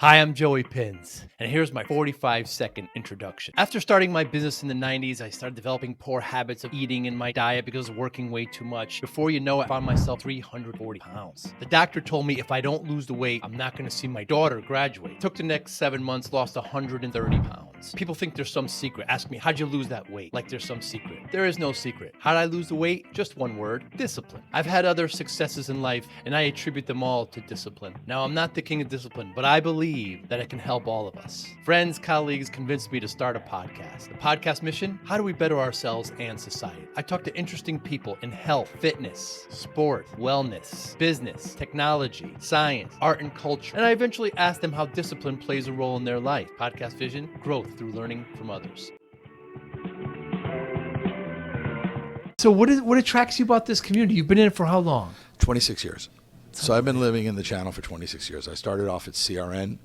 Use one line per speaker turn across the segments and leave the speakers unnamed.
Hi, I'm Joey Pinz, and here's my 45-second introduction. After starting my business in the 90s, I started developing poor habits of eating in my diet because of working way too much. Before you know it, I found myself 340 pounds. The doctor told me if I don't lose the weight, I'm not going to see my daughter graduate. Took the next 7 months, lost 130 pounds. People think there's some secret. Ask me, how'd you lose that weight? Like there's some secret. There is no secret. How'd I lose the weight? Just one word, discipline. I've had other successes in life, and I attribute them all to discipline. Now, I'm not the king of discipline, but I believe that it can help all of us. Friends, colleagues convinced me to start a podcast. The podcast mission: how do we better ourselves and society? I talk to interesting people in health, fitness, sport, wellness, business, technology, science, art, and culture. And I eventually ask them how discipline plays a role in their life. Podcast vision: growth through learning from others. So what attracts you about this community? You've been in it for how long?
26 years. So I've been living in the channel for 26 years. I started off at CRN.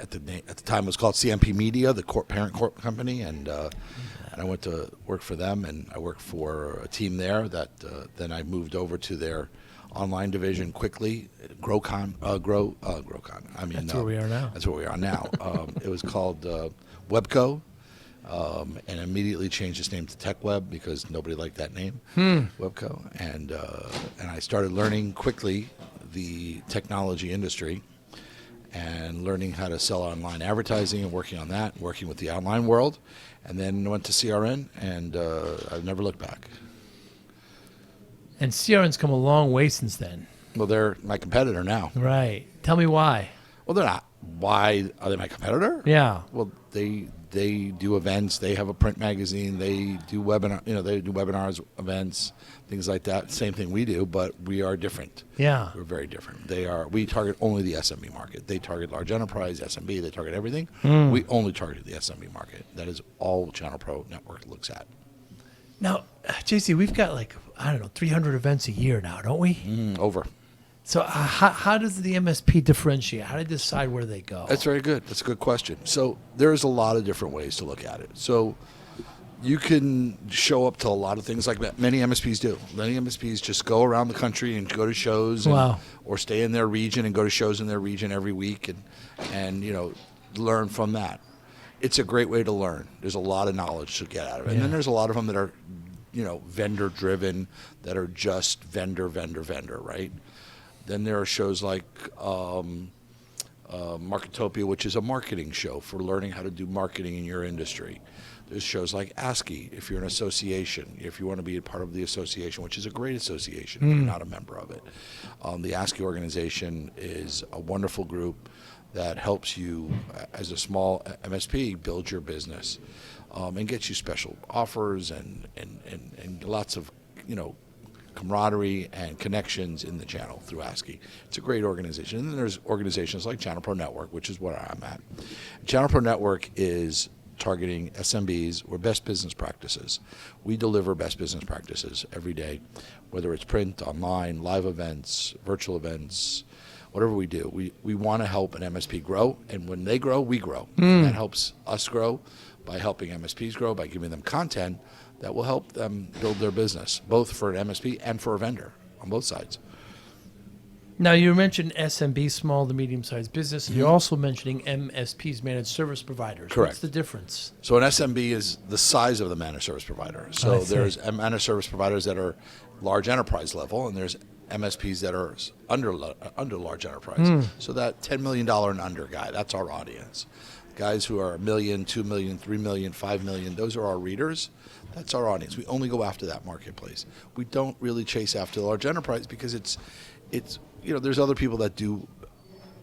At the time it was called CMP Media, the parent corp company, and I went to work for them, and I worked for a team there that then I moved over to their online division quickly, Growcon. I mean,
that's where we are now.
That's where we are now. It was called Webco, and immediately changed its name to TechWeb because nobody liked that name, Webco, and I started learning quickly the technology industry and learning how to sell online advertising and working on that, working with the online world, and then went to CRN, and I've never looked back.
And CRN's come a long way since then.
Well, they're my competitor now.
Right. Tell me why.
Well, they're not. Why are they my competitor?
Yeah.
Well, they do events. They have a print magazine. They do webinar. They do webinars, events, things like that. Same thing we do, but we are different.
Yeah.
We're very different. We target only the SMB market. They target large enterprise, SMB. They target everything. We only target the SMB market. That is all Channel Pro Network looks at.
Now, JC, we've got 300 events a year now, don't we?
Over.
So how does the MSP differentiate? How do they decide where they go?
That's very good. That's a good question. So there's a lot of different ways to look at it. So you can show up to a lot of things like that. Many MSPs do. Many MSPs just go around the country and go to shows, or stay in their region and go to shows in their region every week and learn from that. It's a great way to learn. There's a lot of knowledge to get out of it. And then there's a lot of them that are, vendor driven, that are just vendor, right? Then there are shows like Marketopia, which is a marketing show for learning how to do marketing in your industry. There's shows like ASCII, if you're an association, if you want to be a part of the association, which is a great association if you're not a member of it. The ASCII organization is a wonderful group that helps you, as a small MSP, build your business and get you special offers and lots of, camaraderie and connections in the channel through ASCII. It's a great organization. And then there's organizations like Channel Pro Network, which is where I'm at. Channel Pro Network is targeting SMBs or best business practices. We deliver best business practices every day, whether it's print, online, live events, virtual events, whatever we do. We want to help an MSP grow, and when they grow, we grow. And that helps us grow by helping MSPs grow, by giving them content that will help them build their business, both for an MSP and for a vendor, on both sides.
Now, you mentioned SMB, small to medium-sized business, and you're also mentioning MSPs, managed service providers.
Correct.
What's the difference?
So an SMB is the size of the managed service provider. So there's managed service providers that are large enterprise level, and there's MSPs that are under large enterprise. So that $10 million and under guy, that's our audience. Guys who are $1 million, $2 million, $3 million, $5 million, those are our readers. That's our audience. We only go after that marketplace. We don't really chase after the large enterprise because it's there's other people that do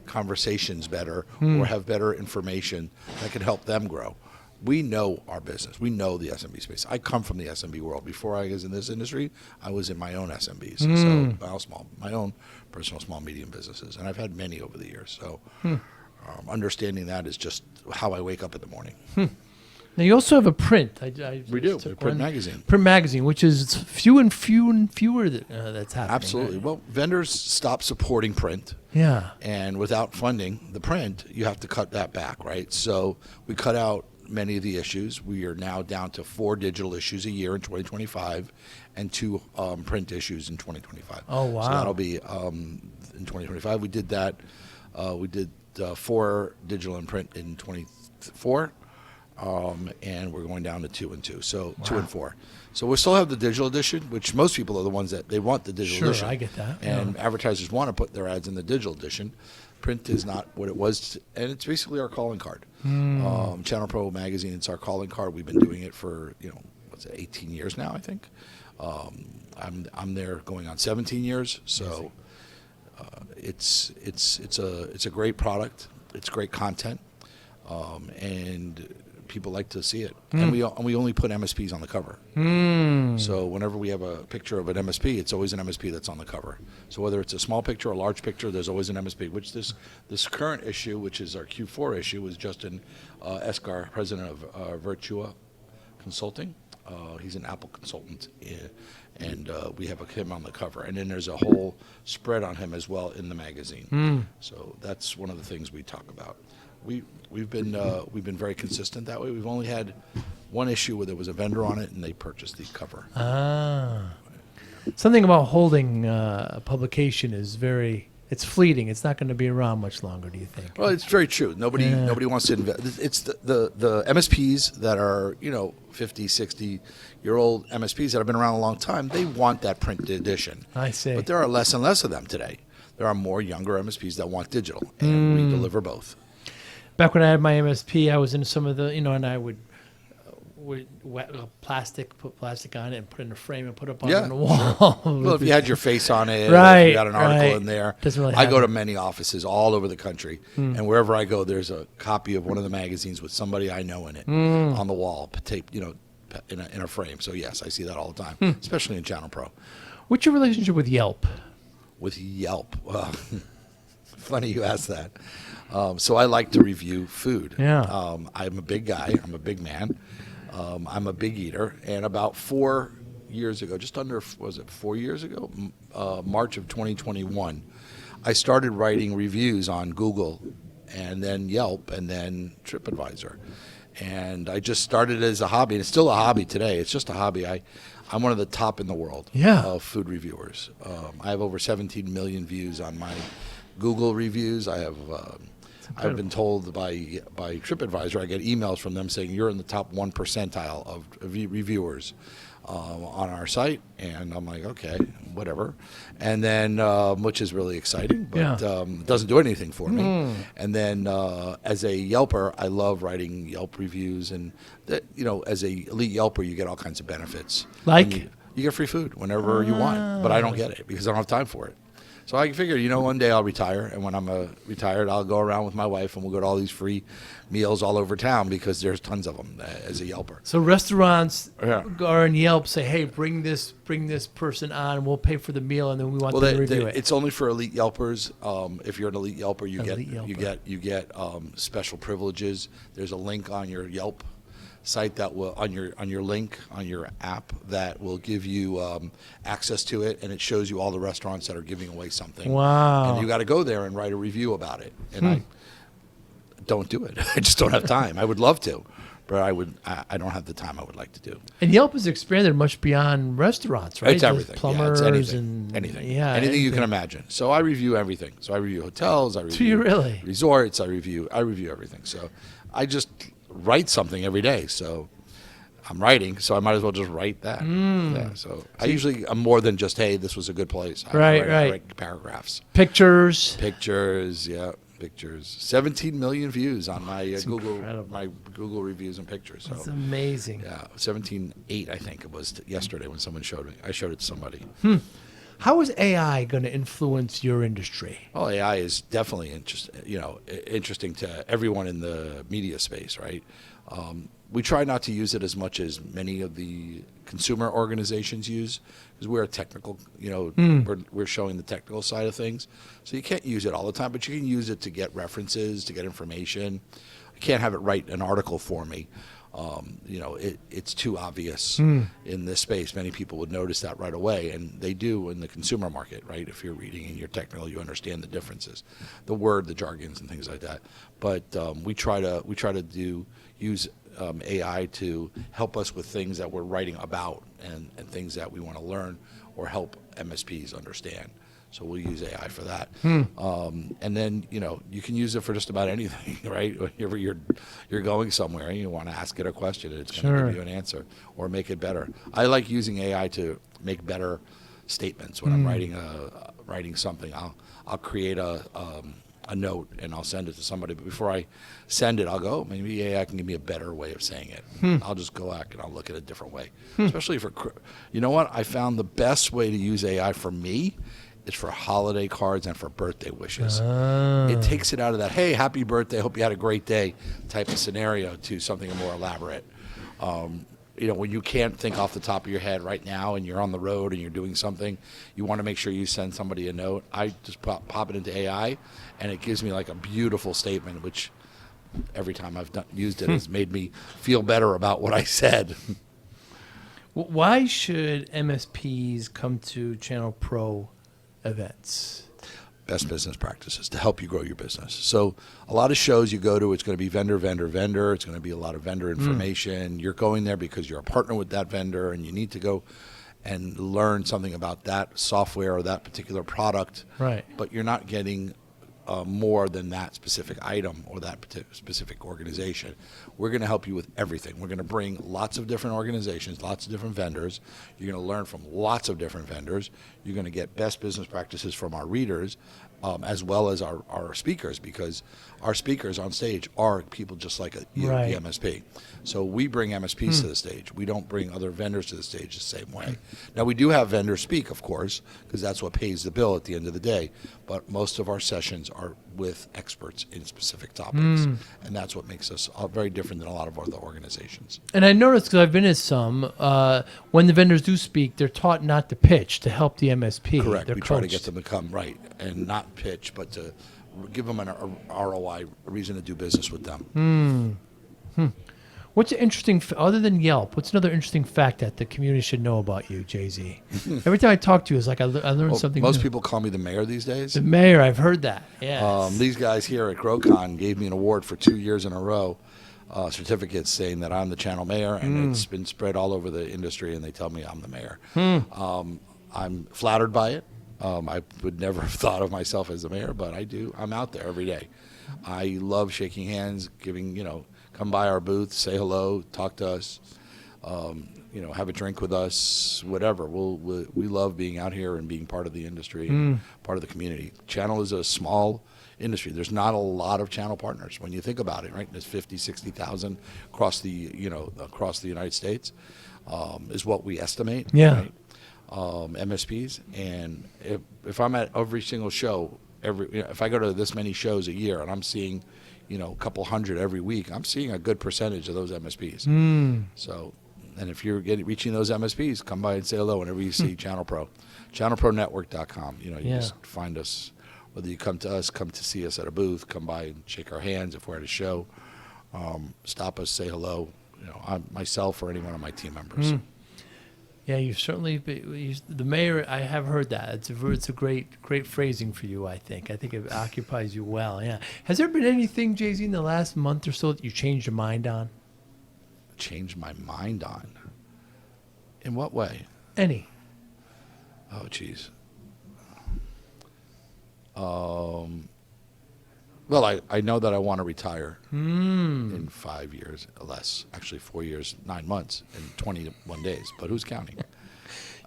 conversations better or have better information that can help them grow. We know our business. We know the SMB space. I come from the SMB world. Before I was in this industry, I was in my own SMBs, so my own personal small medium businesses, and I've had many over the years. So understanding that is just how I wake up in the morning.
Now, you also have a print.
We do, a print magazine.
Print magazine, which is fewer that's happening.
Absolutely. Right? Well, vendors stop supporting print.
Yeah.
And without funding the print, you have to cut that back, right? So we cut out many of the issues. We are now down to 4 digital issues a year in 2025 and 2 print issues in 2025.
Oh, wow.
So that'll be in 2025. We did that We did 4 digital and print in 24, and we're going down to 2 and 2, so 2 and 4. So we still have the digital edition, which most people are the ones that they want the digital edition.
Sure, I get that.
And advertisers want to put their ads in the digital edition. Print is not what it was, and it's basically our calling card. Channel Pro magazine, it's our calling card. We've been doing it for 18 years now, I think. I'm there going on 17 years, so it's a great product. It's great content, and people like to see it. And we only put MSPs on the cover. So whenever we have a picture of an MSP, it's always an MSP that's on the cover. So whether it's a small picture or a large picture, there's always an MSP. Which this current issue, which is our Q4 issue, was Justin Escar, president of Virtua Consulting. He's an Apple consultant, and we have him on the cover. And then there's a whole spread on him as well in the magazine. So that's one of the things we talk about. We've been very consistent that way. We've only had one issue where there was a vendor on it and they purchased the cover.
Something about holding a publication is it's fleeting. It's not going to be around much longer, do you think?
Well, it's very true. Nobody wants to invest. It's the MSPs that are 50, 60-year-old MSPs that have been around a long time. They want that print edition.
I see.
But there are less and less of them today. There are more younger MSPs that want digital, and we deliver both.
Back when I had my MSP, I was in some of the, and I would put plastic on it and put it in a frame and put it up on the wall.
Well, if you had your face on it,
right,
if you had an article in there.
Really
I go to many offices all over the country, and wherever I go, there's a copy of one of the magazines with somebody I know in it on the wall, taped, in a frame. So yes, I see that all the time, especially in Channel Pro.
What's your relationship with Yelp?
With Yelp, funny you asked that. So I like to review food.
Yeah.
I'm a big guy. I'm a big man. I'm a big eater. And about 4 years ago, just under, 4 years ago, March of 2021, I started writing reviews on Google and then Yelp and then TripAdvisor. And I just started as a hobby, and it's still a hobby today. It's just a hobby. I'm one of the top in the world of food reviewers. I have over 17 million views on my Google reviews. I've been told by TripAdvisor, I get emails from them saying you're in the top 1 percentile of reviewers on our site, and I'm like, okay, whatever. And then, which is really exciting, but it doesn't do anything for me. And then, as a Yelper, I love writing Yelp reviews, and as a elite Yelper, you get all kinds of benefits.
Like
you get free food whenever you want, but I don't get it because I don't have time for it. So I figured, one day I'll retire, and when I'm retired, I'll go around with my wife, and we'll go to all these free meals all over town because there's tons of them as a Yelper.
So restaurants are in Yelp, say, hey, bring this person on, we'll pay for the meal, and then we want them to review it.
It's only for elite Yelpers. If you're an elite Yelper, you get special privileges. There's a link on your Yelp site that will on your link on your app that will give you access to it, and it shows you all the restaurants that are giving away something.
Wow!
And you got to go there and write a review about it. And I don't do it. I just don't have time. I would love to, but I don't have the time I would like to do.
And Yelp has expanded much beyond restaurants, right?
It's everything.
Plumbers,
it's anything.
Yeah,
anything you can imagine. So I review everything. So I review hotels. I review
Do you really?
resorts. I review everything. So I just write something every day. So I'm writing, so I might as well just write that. Yeah, so I usually I'm more than just, hey, this was a good place. I write paragraphs.
Pictures.
Yeah. Pictures. 17 million views on my Google reviews and pictures. So,
that's amazing.
Yeah, 17.8 I think it was yesterday when someone showed me. I showed it to somebody.
How is AI going to influence your industry?
Well, AI is definitely interesting to everyone in the media space, right? We try not to use it as much as many of the consumer organizations use, because we're a technical, we're showing the technical side of things. So you can't use it all the time, but you can use it to get references, to get information. I can't have it write an article for me. It's too obvious in this space. Many people would notice that right away, and they do in the consumer market, right? If you're reading and you're technical, you understand the differences, the jargons and things like that. But we try to use AI to help us with things that we're writing about and things that we want to learn or help MSPs understand. So we'll use AI for that. And then, you can use it for just about anything, right? Whenever you're going somewhere and you want to ask it a question, and it's going to give you an answer or make it better. I like using AI to make better statements. When I'm writing something, I'll create a note and I'll send it to somebody. But before I send it, I'll go, maybe AI can give me a better way of saying it. I'll just go back and I'll look at it a different way. Especially you know what? I found the best way to use AI for me is for holiday cards and for birthday wishes. It takes it out of that, hey, happy birthday, hope you had a great day type of scenario to something more elaborate. When you can't think off the top of your head right now and you're on the road and you're doing something, you want to make sure you send somebody a note. I just pop it into AI, and it gives me like a beautiful statement, which every time I've used it has made me feel better about what I said.
Why should MSPs come to Channel Pro events?
Best business practices to help you grow your business. So a lot of shows you go to, it's going to be vendor. It's going to be a lot of vendor information. You're going there because you're a partner with that vendor and you need to go and learn something about that software or that particular product.
Right.
But you're not getting more than that specific item or that specific organization. We're going to help you with everything. We're going to bring lots of different organizations, lots of different vendors. You're going to learn from lots of different vendors. You're going to get best business practices from our readers, as well as our speakers, because our speakers on stage are people just like the MSP. So we bring MSPs to the stage. We don't bring other vendors to the stage the same way. Now, we do have vendors speak, of course, because that's what pays the bill at the end of the day. But most of our sessions are with experts in specific topics. And that's what makes us very different than a lot of other organizations.
And I noticed, because I've been at some, when the vendors do speak, they're taught not to pitch, to help the MSP.
Correct.
They're
we try to get them to come right and not pitch, but to give them an ROI, a reason to do business with them.
What's interesting, other than Yelp, what's another interesting fact that the community should know about you, Jay-Z? Every time I talk to you, it's like I learned something
most
new.
people call me the mayor these days.
The mayor, I've heard that. Yeah.
These guys here at GrowCon gave me an award for 2 years in a row, certificates saying that I'm the channel mayor, and it's been spread all over the industry, and they tell me I'm the mayor. I'm flattered by it. I would never have thought of myself as the mayor, but I do. I'm out there every day. I love shaking hands, come by our booth, say hello, talk to us, have a drink with us, whatever. We love being out here and being part of the industry, and part of the community. Channel is a small industry. There's not a lot of channel partners when you think about it, right? There's 50, 60,000 across the United States, is what we estimate.
Yeah.
Right? MSPs, and if I'm at every single show, if I go to this many shows a year and I'm seeing, a couple hundred every week, I'm seeing a good percentage of those MSPs. So, and if you're reaching those MSPs, come by and say hello whenever you see Channel Pro, channelpronetwork.com. You just find us. Whether you come to us, come to see us at a booth, come by and shake our hands if we're at a show, stop us, say hello. Myself or any one of my team members.
Yeah, you certainly the mayor. I have heard that. It's a great phrasing for you. I think it occupies you well. Yeah. Has there been anything, Jay-Z, in the last month or so that you changed your mind on?
Changed my mind on? In what way?
Any?
Oh, geez. Well, I know that I want to retire in 5 years or less. Actually, 4 years, 9 months, and 21 days. But who's counting?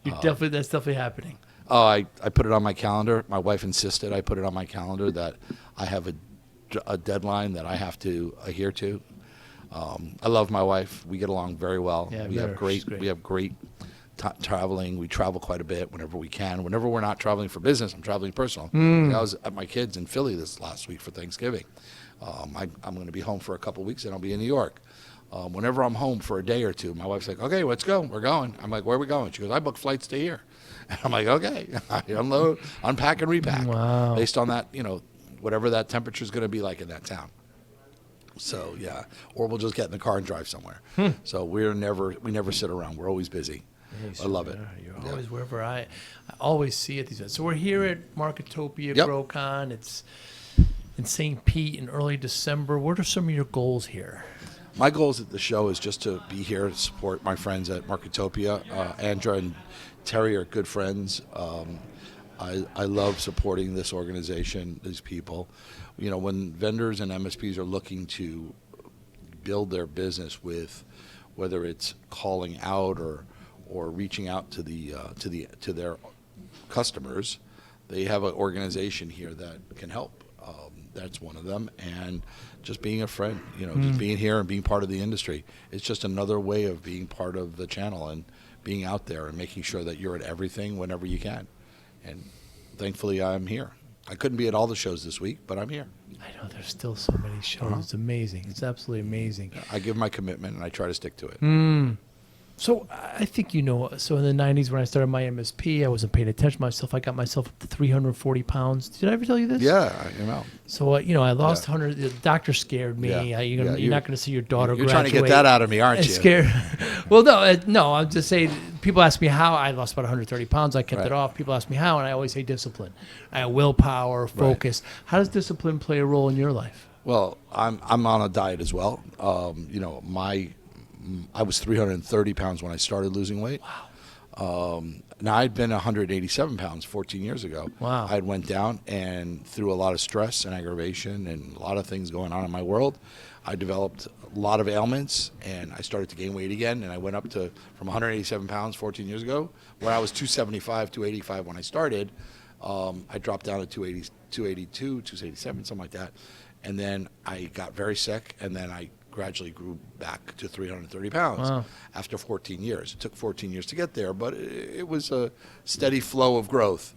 That's definitely happening.
Oh, I put it on my calendar. My wife insisted I put it on my calendar that I have a deadline that I have to adhere to. I love my wife. We get along very well.
Yeah,
we have great traveling. We travel quite a bit whenever we can. Whenever we're not traveling for business, I'm traveling personal. I was at my kids in Philly this last week for Thanksgiving. I'm going to be home for a couple weeks, and I'll be in New York. Whenever I'm home for a day or two, my wife's like, okay, let's go. We're going. I'm like, where are we going? She goes, I booked flights to here. And I'm like, okay. I unload, unpack, and repack.
Wow.
Based on that, whatever that temperature is going to be like in that town. So, yeah. Or we'll just get in the car and drive somewhere. So we never sit around. We're always busy. I love it.
You're always wherever I always see it these days. So we're here at Marketopia GrowCon. It's in St. Pete in early December. What are some of your goals here?
My goals at the show is just to be here to support my friends at Marketopia. Andra and Terry are good friends. I love supporting this organization, these people. You know, when vendors and MSPs are looking to build their business with, whether it's calling out or reaching out to their customers, they have an organization here that can help. That's one of them, and just being a friend, you know, just being here and being part of the industry. It's just another way of being part of the channel and being out there and making sure that you're at everything whenever you can. And thankfully, I'm here. I couldn't be at all the shows this week, but I'm here.
I know there's still so many shows. It's amazing. It's absolutely amazing.
I give my commitment and I try to stick to it.
So I think, you know, so in the 90s when I started my MSP, I wasn't paying attention to myself. I got myself up to 340 pounds. Did I ever tell you this?
Yeah, you know.
So, you know, I lost 100. The doctor scared me. You're not going to see your daughter
You're
graduate.
trying to get that out of me, aren't you?
Scared. Well, no, I'm just saying, people ask me how. I lost about 130 pounds. I kept it off. People ask me how, and I always say discipline. I have willpower, focus. Right. How does discipline play a role in your life?
Well, I'm on a diet as well. You know, I was 330 pounds when I started losing weight.
Wow.
Now, I'd been 187 pounds 14 years ago.
Wow.
I went down, and through a lot of stress and aggravation and a lot of things going on in my world, I developed a lot of ailments, and I started to gain weight again, and I went up to from 187 pounds 14 years ago, where I was 275, 285 when I started. I dropped down to 280, 282, 287, something like that. And then I got very sick, and then I gradually grew back to 330 pounds after 14 years. It took 14 years to get there, but it was a steady flow of growth.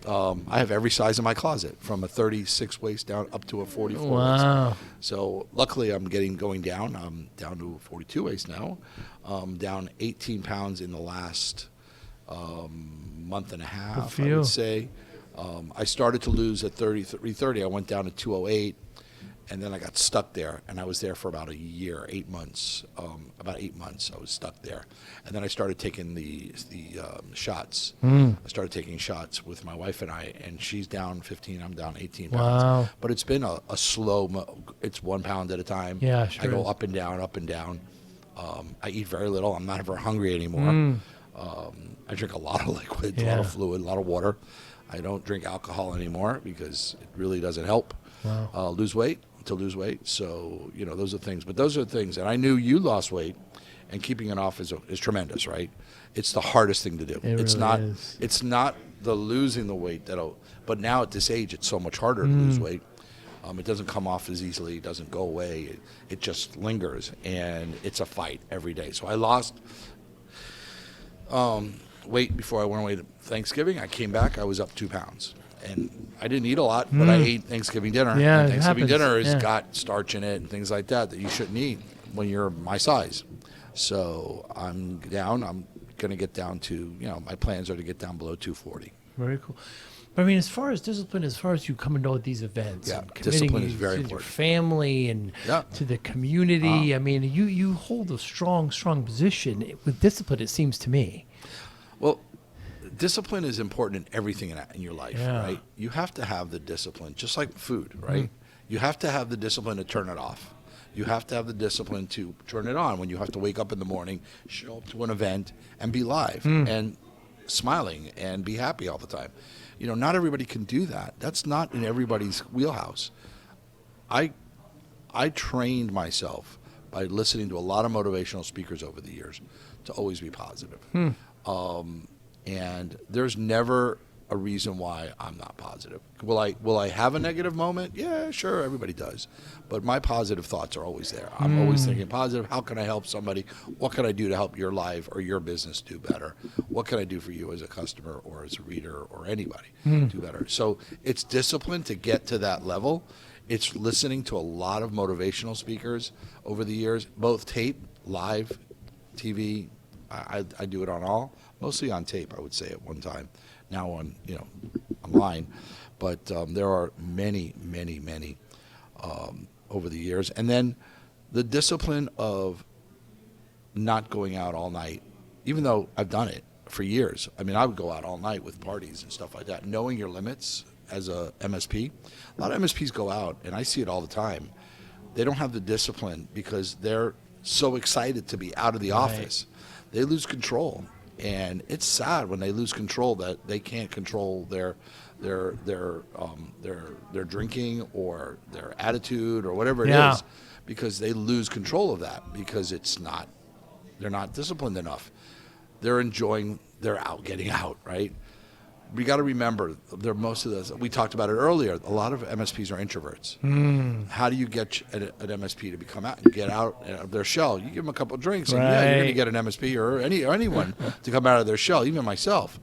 I have every size in my closet, from a 36 waist down up to a 44 waist. So luckily I'm going down. I'm down to a 42 waist now. Down 18 pounds in the last month and a half, I would say. I started to lose at 330. I went down to 208. And then I got stuck there, and I was there for about a year, 8 months. About 8 months, I was stuck there. And then I started taking the shots. I started taking shots with my wife and I, and she's down 15, I'm down 18 pounds.
Wow.
But it's been a slow, it's 1 pound at a time.
Yeah, sure.
I go up and down, up and down. I eat very little. I'm not ever hungry anymore. I drink a lot of liquid, a lot of fluid, a lot of water. I don't drink alcohol anymore because it really doesn't help lose weight. So, you know, those are things. But those are things. And I knew you lost weight, and keeping it off is tremendous, right? It's the hardest thing to do. It's not the losing the weight but now at this age, it's so much harder to lose weight. It doesn't come off as easily. It doesn't go away. It just lingers, and it's a fight every day. So I lost weight before I went away to Thanksgiving. I came back. I was up 2 pounds. And I didn't eat a lot, but I ate Thanksgiving dinner.
Yeah,
and Thanksgiving dinner has got starch in it and things like that you shouldn't eat when you're my size. So I'm down. I'm going to get down to, you know, my plans are to get down below 240.
Very cool. But I mean, as far as discipline, as far as you coming to these events, and
discipline is very
to
important.
Your family and to the community. I mean, you hold a strong position with discipline, it seems to me.
Well, discipline is important in everything in your life, right? You have to have the discipline, just like food, right? You have to have the discipline to turn it off. You have to have the discipline to turn it on when you have to wake up in the morning, show up to an event, and be live and smiling and be happy all the time. You know, not everybody can do that. That's not in everybody's wheelhouse. I trained myself by listening to a lot of motivational speakers over the years to always be positive. And there's never a reason why I'm not positive. Will I have a negative moment? Yeah, sure, everybody does. But my positive thoughts are always there. I'm always thinking positive. How can I help somebody? What can I do to help your life or your business do better? What can I do for you as a customer or as a reader or anybody do better? So it's discipline to get to that level. It's listening to a lot of motivational speakers over the years, both tape, live, TV. I do it on all. Mostly on tape, I would say, at one time. Now online. But there are many over the years. And then the discipline of not going out all night, even though I've done it for years. I mean, I would go out all night with parties and stuff like that. Knowing your limits as a MSP. A lot of MSPs go out, and I see it all the time. They don't have the discipline because they're so excited to be out of the office. They lose control. And it's sad when they lose control, that they can't control their drinking or their attitude or whatever it is, because they lose control of that, because they're not disciplined enough. They're out getting out, right? We got to remember, most of this, we talked about it earlier, a lot of MSPs are introverts. How do you get an MSP to come out and get out of their shell? You give them a couple of drinks, and yeah, you're going to get an MSP or anyone to come out of their shell, even myself.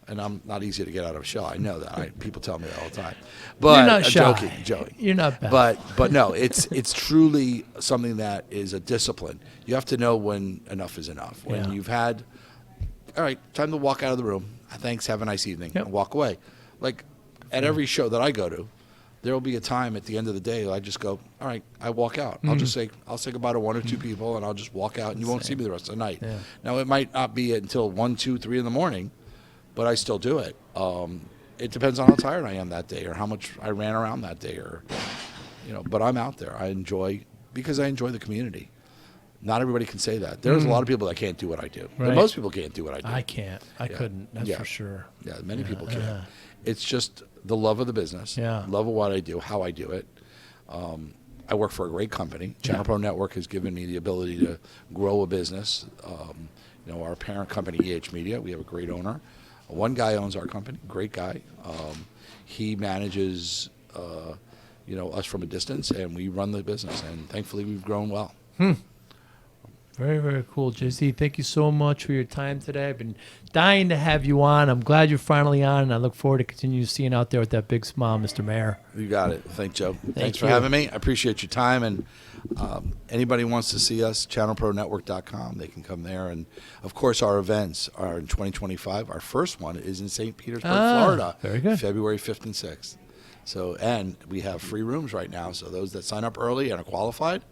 And I'm not easy to get out of a shell. I know that. People tell me that all the time. But
you're not shy.
Joking, Joey.
You're not bad.
But no, it's truly something that is a discipline. You have to know when enough is enough. When you've had, all right, time to walk out of the room. Thanks, have a nice evening, and walk away. Like at every show that I go to, there will be a time at the end of the day I just go, all right, I walk out. I'll say goodbye to one or two people, and I'll just walk out, and you won't see me the rest of the night. Yeah. Now, it might not be until 1, 2, 3 in the morning, but I still do it. It depends on how tired I am that day, or how much I ran around that day, or but I'm out there. Because I enjoy the community. Not everybody can say that. There's a lot of people that can't do what I do. Right. But most people can't do what I do.
I can't. I couldn't. That's for sure.
Yeah, many people can't. It's just the love of the business, love of what I do, how I do it. I work for a great company. Channel Pro Network has given me the ability to grow a business. Our parent company, EH Media, we have a great owner. One guy owns our company, great guy. He manages, us from a distance, and we run the business. And thankfully, we've grown well.
Very, very cool, JC. Thank you so much for your time today. I've been dying to have you on. I'm glad you're finally on, and I look forward to continue seeing you out there with that big smile, Mr. Mayor.
You got it. Thanks, Joe. Thanks for having me. I appreciate your time. And anybody wants to see us, channelpronetwork.com. They can come there. And, of course, our events are in 2025. Our first one is in St. Petersburg, Florida,
very good.
February 5th and 6th. So, and we have free rooms right now. So those that sign up early and are qualified,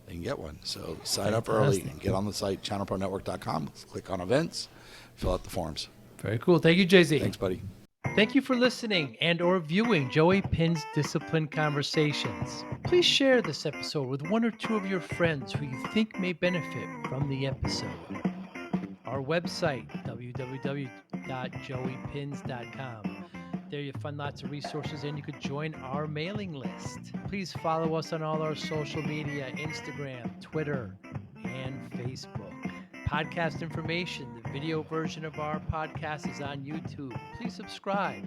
they can get one. So sign up early and get on the site, channelpronetwork.com, click on events, fill out the forms.
Very cool. Thank you, JZ.
Thanks, buddy.
Thank you for listening and or viewing Joey Pinz Discipline Conversations. Please share this episode with one or two of your friends who you think may benefit from the episode. Our website, www.joeypinz.com. There you'll find lots of resources, and you could join our mailing list. Please follow us on all our social media, Instagram, Twitter, and Facebook. Podcast information, the video version of our podcast is on YouTube. Please subscribe.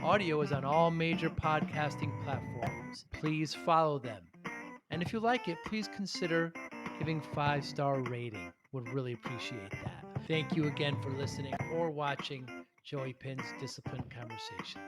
Audio is on all major podcasting platforms. Please follow them. And if you like it, please consider giving 5-star rating. Would really appreciate that. Thank you again for listening or watching Joey Pinz Discipline Conversations.